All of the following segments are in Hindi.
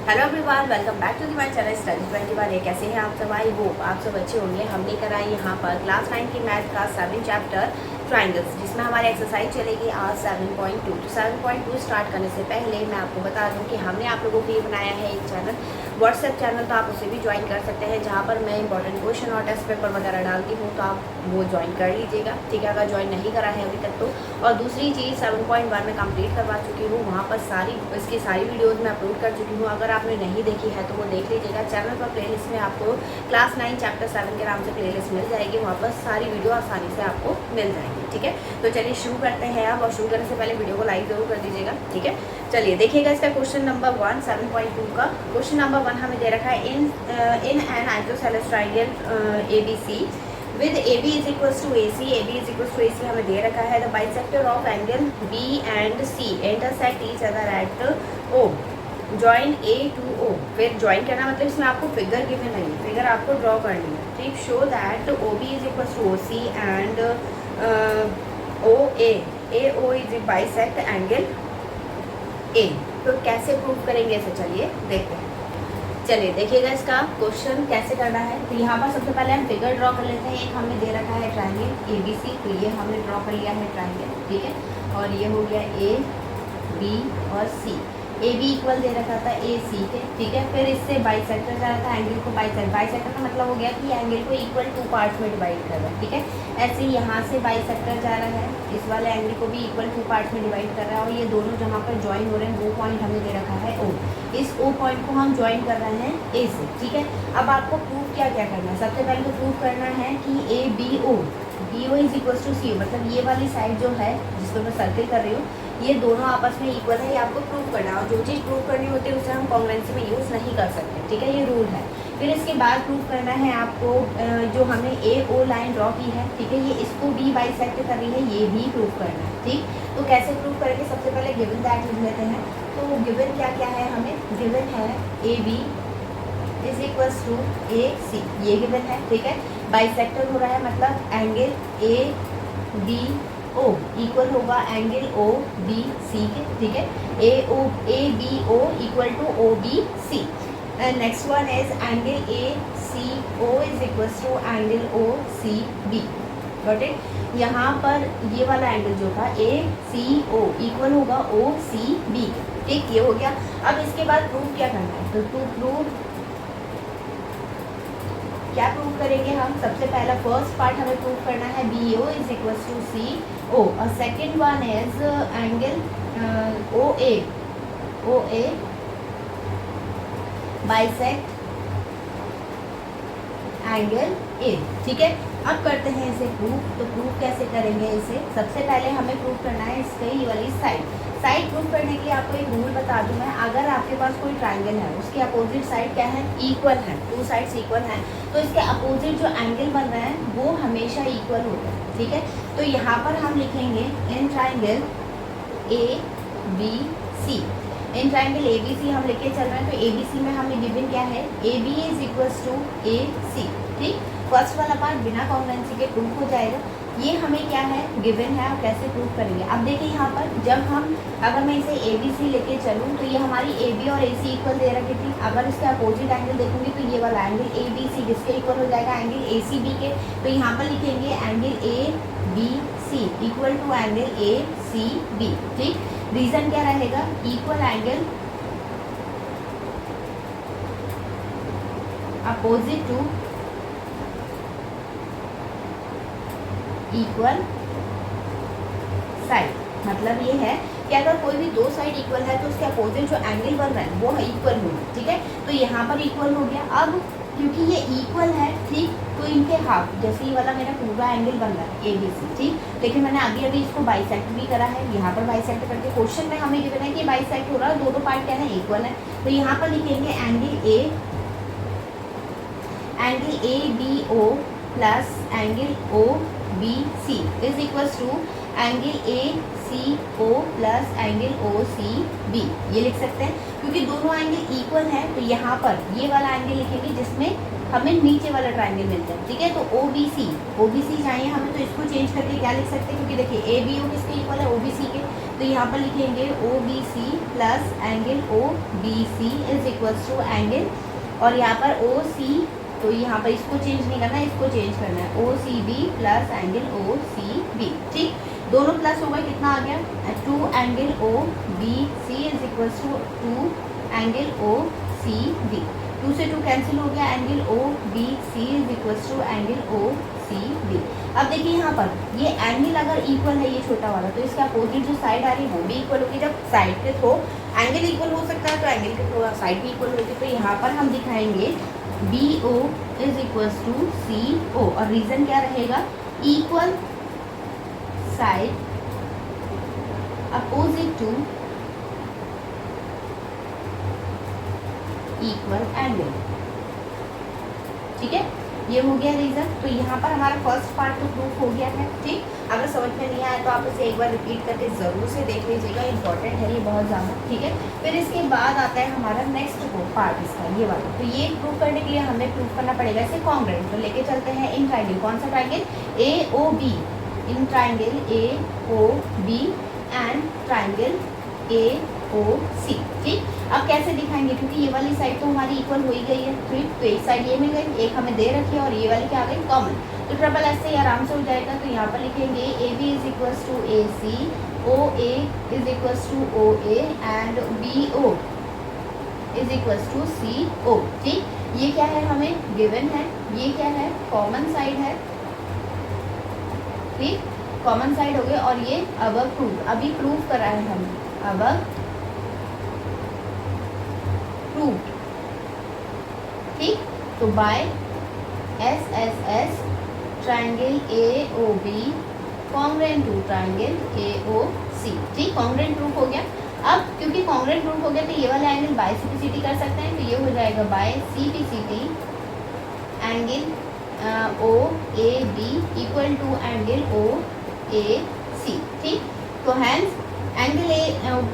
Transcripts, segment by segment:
Hello everyone, welcome back to the my channel study 21। कैसे हैं आप सब? आई होप आप सब अच्छे होंगे। हम लेकर आए यहाँ पर क्लास 9 की मैथ का 7 चैप्टर ट्राइंगल्स, जिसमें हमारी एक्सरसाइज चलेगी आज 7.2। तो 7.2 स्टार्ट करने से पहले मैं आपको बता दूं कि हमने आप लोगों के लिए बनाया है एक चैनल, व्हाट्सएप चैनल, तो आप उसे भी ज्वाइन कर सकते हैं, जहाँ पर मैं इंपॉर्टेंट क्वेश्चन और टेस्ट पेपर वगैरह डालती हूँ, तो आप वो ज्वाइन कर लीजिएगा, ठीक है, अगर ज्वाइन नहीं करा है अभी तक तो। और दूसरी चीज़ 7.1 में कंप्लीट करवा चुकी हूँ, वहाँ पर इसकी सारी वीडियोज़ मैं अपलोड कर चुकी हूँ। अगर आपने नहीं देखी है तो वो देख लीजिएगा। चैनल पर प्लेलिस्ट में आपको क्लास 9 चैप्टर 7 के नाम से प्लेलिस्ट मिल जाएगी, वहाँ पर सारी वीडियो आसानी से आपको मिल जाएगी, ठीक है। तो चलिए शुरू करते हैं अब, और शुरू करने से पहले वीडियो को लाइक जरूर कर दीजिएगा, ठीक है। चलिए देखिएगा इसका क्वेश्चन नंबर 1 7.2 का क्वेश्चन नंबर 1 हमें दे रखा है in an isosceles triangle ABC with AB is equals to AC, AB is equals to AC हमें दे रखा है। The bisector of angle B and C intersect each other at O, join A to O। फिर ज्वाइन करना मतलब इसमें आपको फिगर गिवन नहीं है, फिगर आपको ड्रॉ करनी है, ठीक। Show that OB is equals to OC and AO is bisect angle A। तो कैसे प्रूव करेंगे इसे, चलिए देखते हैं। चलिए देखिएगा इसका क्वेश्चन कैसे करना है। तो यहाँ पर सबसे पहले हम फिगर ड्रॉ कर लेते हैं। एक हमने दे रखा है ट्राइंगल ABC, तो ये हमने ड्रॉ कर लिया है ट्राइंगल, ठीक है। और ये हो गया A, B और C। AB इक्वल दे रखा था AC के, ठीक है। फिर इससे बाइसेक्टर जा रहा था एंगल को, बाइसेक्टर का मतलब हो गया कि एंगल को इक्वल 2 पार्ट्स में डिवाइड कर रहा है, ठीक है। ऐसे ही यहाँ से बाइसेक्टर जा रहा है, इस वाले एंगल को भी इक्वल 2 पार्ट्स में डिवाइड कर रहा है, और ये दोनों जहाँ पर ज्वाइन हो रहे हैं वो पॉइंट हमें दे रखा है O। इस O पॉइंट को हम ज्वाइन कर रहे हैं A से, ठीक है। अब आपको प्रूव क्या क्या करना है, सबसे पहले तो प्रूव करना है कि ABO is equal to C, मतलब ये वाली साइड जो है जिसको मैं सर्किल कर रही हूँ, ये दोनों आपस में इक्वल है, ये आपको प्रूव करना है। और जो चीज़ प्रूव करनी होती है उसे हम कॉन्ग्रुएंसी में यूज़ नहीं कर सकते, ठीक है, ये रूल है। फिर इसके बाद प्रूव करना है आपको जो हमने AO लाइन ड्रॉ की है, ठीक है, ये इसको भी बाइसेक्ट कर रही है, ये भी प्रूव करना है, ठीक। तो कैसे प्रूव करेंगे, सबसे पहले गिवन दैट लिख लेते हैं। तो गिवन क्या क्या है, हमें गिवन है AB is equals to AC, ये गिवन है, ठीक है। बाइसेक्टर हो रहा है मतलब एंगल ABO इक्वल होगा एंगल OBC के, ठीक है। ABO equal to OBC। Next one is angle ACO is equals to angle OCB। Got it. यहाँ पर ये वाला एंगल जो था ACO इक्वल होगा OCB, ठीक, ये हो गया। अब इसके बाद प्रूव क्या करना है, तो टू प्रूव क्या प्रूव करेंगे हम, सबसे पहला फर्स्ट पार्ट हमें प्रूव करना है BO is equal to CO, और second one is angle OA bisect angle A, ठीक है। अब करते हैं इसे प्रूव। तो प्रूव कैसे करेंगे इसे, सबसे पहले हमें प्रूव करना है इसकी वाली साइड प्रूव करने के लिए आपको एक रूल बता दूं मैं। अगर आपके पास कोई ट्राइंगल है, उसके अपोजिट साइड क्या है, इक्वल है, 2 साइड्स इक्वल हैं, तो इसके अपोजिट जो एंगल बन रहे हैं वो हमेशा इक्वल होता है, ठीक है। तो यहाँ पर हम लिखेंगे in triangle ABC, in triangle ABC हम लेके चल रहे हैं। तो ABC में हमें गिवन क्या है, AB is equals to AC, ठीक। फर्स्ट वाला पार्ट बिना कॉन्ग्रुएंसी के प्रूव हो जाएगा। ये हमें क्या है, गिवन है, और कैसे प्रूव करेंगे। अब देखिए यहाँ पर जब हम, अगर मैं इसे ABC लेके चलूँ तो ये हमारी AB और AC इक्वल दे रखी थी। अगर इसके अपोजिट एंगल देखूंगी तो ये वाला एंगल ABC किसके इक्वल हो जाएगा, एंगल ACB के। तो यहाँ पर लिखेंगे angle ABC equal to angle ACB, ठीक। रीजन क्या रहेगा, equal angle opposite to equal side, मतलब ये है कि अगर कोई भी 2 साइड इक्वल है तो उसके अपोजिट जो एंगल बन रहा है वो इक्वल होगा, ठीक है। तो यहाँ पर इक्वल हो गया। अब क्योंकि ये इक्वल है, ठीक, तो इनके हाफ, जैसे ये वाला मेरा पूरा एंगल बन रहा है ABC, ठीक। लेकिन मैंने अभी इसको बाइसेक्ट भी करा है, यहाँ पर बाइसेक्ट करके क्वेश्चन में हमें गिवन है कि बाइसेक्ट हो रहा है, दोनों पार्ट क्या है, इक्वल है। तो यहाँ पर लिखेंगे angle ABO plus angle OBC is equals to angle ACO plus angle OCB, ये लिख सकते हैं। क्योंकि दोनों एंगल इक्वल हैं तो यहाँ पर ये वाला एंगल लिखेंगे जिसमें हमें नीचे वाला ट्राइंगल मिलता है, ठीक है। तो OBC चाहिए हमें, तो इसको चेंज करके क्या लिख सकते हैं, क्योंकि देखिए ABO किसके इक्वल है, OBC के। तो यहाँ पर लिखेंगे O B C plus angle O B C is equals to angle, और यहाँ पर ओ सी, तो यहाँ पर इसको चेंज नहीं करना है, इसको चेंज करना है, O C B plus angle O C B. ठीक, दोनों प्लस होगा, कितना आ गया 2 angle O B C is equals to 2 angle O C B. 2 से 2 कैंसिल हो गया, angle O B C is equals to angle O C B. अब देखिए यहाँ पर ये एंगल अगर इक्वल है, ये छोटा वाला, तो इसका अपोजिट जो साइड आ रही है वो भी इक्वल होगी। जब साइड के थ्रो एंगल इक्वल हो सकता है तो एंगल के थ्रो साइड भी इक्वल होगी। तो यहाँ पर हम दिखाएंगे B O is equals to C O, और रीजन क्या रहेगा, equal side opposite to equal angle. ठीक है, ये हो गया रीजन। तो यहाँ पर हमारा फर्स्ट पार्ट तो प्रूफ हो गया है। ठीक, अगर समझ में नहीं आया तो आप इसे एक बार रिपीट करके ज़रूर से देख लीजिएगा, इंपॉर्टेंट है ये बहुत ज़्यादा। ठीक है, फिर इसके बाद आता है हमारा नेक्स्ट पार्ट इसका, ये वाला। तो ये प्रूफ करने के लिए हमें प्रूफ करना पड़ेगा इसे कॉन्ग्रुएंट। तो लेके चलते हैं इन ट्राइंगल, कौन सा triangle, A O B, in triangle A O B and triangle A O C. ठीक, अब कैसे दिखाएंगे, क्योंकि ये वाली साइड तो हमारी इक्वल हो ही गई है। तो एक साइड ये मिल गई, एक हमें दे रखी है, और ये वाली क्या आ गई, कॉमन। तो ट्रिपल एस से आराम से हो जाएगा। तो यहाँ पर लिखेंगे A B is equals to A C, O A is equals to O A and B O is equals to C O. ठीक, ये क्या है, हमें गिवन है, ये क्या है, कॉमन साइड है। ठीक, कॉमन साइड हो गए, और ये अब प्रूफ, अभी प्रूफ करा है हमने, अब प्रूफ। ठीक, तो by S S S triangle A O B congruent to triangle A O C. ठीक, कॉन्ग्रुएंट प्रूफ हो गया। अब क्योंकि कॉन्ग्रुएंट प्रूफ हो गया तो ये वाला angle by C P C T कर सकते हैं। तो ये हो जाएगा by C P C T angle O A B equal to angle O A C. ठीक, तो hence angle A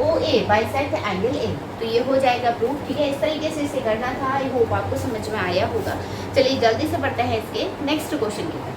O A bisect angle A, तो ये हो जाएगा प्रूफ। ठीक है, इस तरीके से इसे करना था। आई होप आपको समझ में आया होगा। चलिए जल्दी से पढ़ते हैं इसके नेक्स्ट क्वेश्चन की तरफ।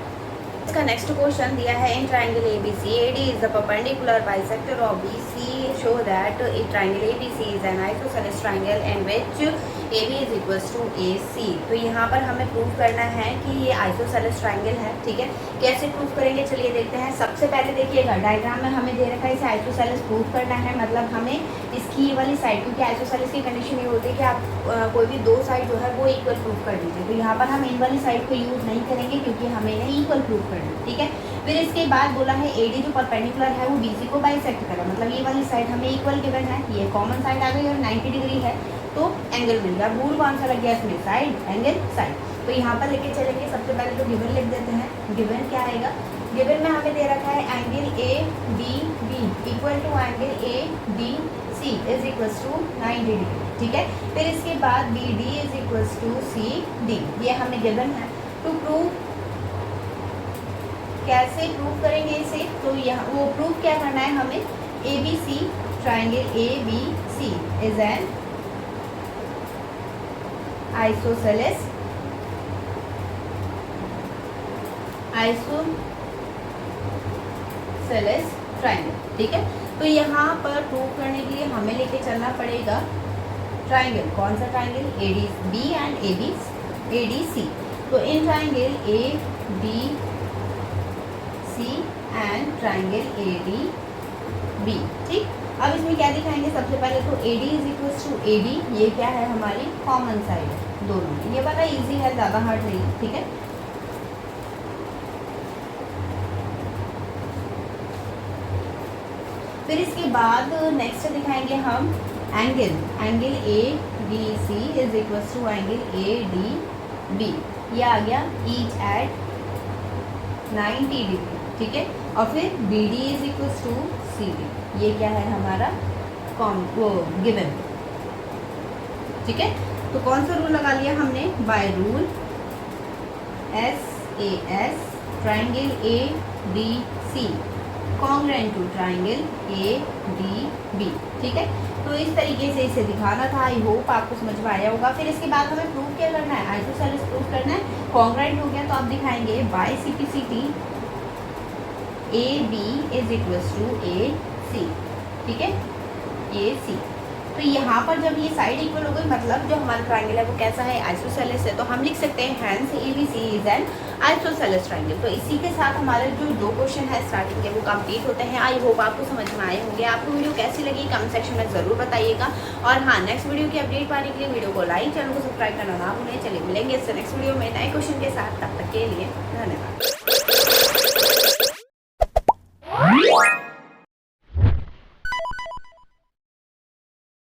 इसका नेक्स्ट क्वेश्चन दिया है in triangle A B C A D is the perpendicular bisector of B C, show that a triangle A B C is an isosceles triangle and which A B is equals to A C. तो यहाँ पर हमें प्रूफ करना है कि ये आइसोसेलेस ट्राइंगल है। ठीक है, कैसे प्रूफ करेंगे चलिए देखते हैं। सबसे पहले देखिएगा डायग्राम में हमें दे रखा है इसे आइसोसेलेस प्रूफ करना है, मतलब हमें इसकी वाली साइड, क्योंकि आइसोसेलेस की कंडीशन ये होती है कि आप कोई भी दो साइड जो है वो इक्वल प्रूफ कर दीजिए। तो यहाँ पर हम इन वाली साइड को यूज़ नहीं करेंगे क्योंकि हमें इन्हें इक्वल प्रूफ करना है। ठीक है, फिर इसके बाद बोला है ए डी जो परपेंडिकुलर है वो बी सी को बाइसेक्ट करें, मतलब ये वाली साइड हमें इक्वल गिवन है, ये कॉमन साइड आ गई और 90 डिग्री है, तो एंगल मिल गया। रूल कौन सा लग गया इसमें, साइड एंगल साइड। तो यहाँ पर लेके चलेंगे, सबसे पहले तो गिवन लिख देते हैं। गिवन क्या आएगा, गिवन में हमें दे रखा है angle A D B equal to angle A D C is equals to 90 degree. ठीक है, फिर इसके बाद B D is equals to C D, ये हमें गिवन है। टू प्रूव, कैसे प्रूव करेंगे इसे, तो यहाँ वो प्रूव क्या करना है हमें, A B C triangle A B C is an isosceles triangle. ठीक है, तो यहाँ पर प्रूव करने के लिए हमें लेके चलना पड़ेगा ट्राइंगल, कौन सा triangle, A D B and A D C. तो in triangle A D C and triangle A D B. ठीक, अब इसमें क्या दिखाएंगे, सबसे पहले तो A D is equals to A D, ये क्या है हमारी कॉमन साइड है दोनों में, ये वाला इजी है, ज़्यादा हार्ड नहीं है। ठीक है, फिर इसके बाद नेक्स्ट दिखाएंगे हम angle A D C is equals to angle A D B, ये आ गया ईच एट 90 डिग्री। ठीक है, और फिर B D is equals to C D, ये क्या है हमारा वो गिवन। ठीक है, तो कौन सा रूल लगा लिया हमने, by rule S A S triangle A D C congruent to triangle A D B. ठीक है, तो इस तरीके से इसे दिखाना था। आई होप आपको समझ में आया होगा। फिर इसके बाद हमें प्रूफ क्या करना है, आइसोसेलेस प्रूफ करना है। कॉन्ग्रुएंट हो गया तो आप दिखाएंगे by C P C T A B is equals to A C. ठीक है, ये सी। तो यहाँ पर जब ये साइड इक्वल हो गई, मतलब जो हमारा ट्राइंगल है वो कैसा है, आइसोसेलेस है। तो हम लिख सकते हैं hence ABC is an isosceles triangle. तो इसी के साथ हमारे जो 2 क्वेश्चन है स्टार्टिंग के वो कंप्लीट होते हैं। आई होप आपको समझ में आए होंगे। आपको वीडियो कैसी लगी कमेंट सेक्शन में ज़रूर बताइएगा। और हाँ, नेक्स्ट वीडियो की अपडेट पाने के लिए वीडियो को लाइक, चैनल को सब्सक्राइब करना ना भूलें। चलिए मिलेंगे इससे नेक्स्ट वीडियो में नए क्वेश्चन के साथ, तब तक के लिए धन्यवाद।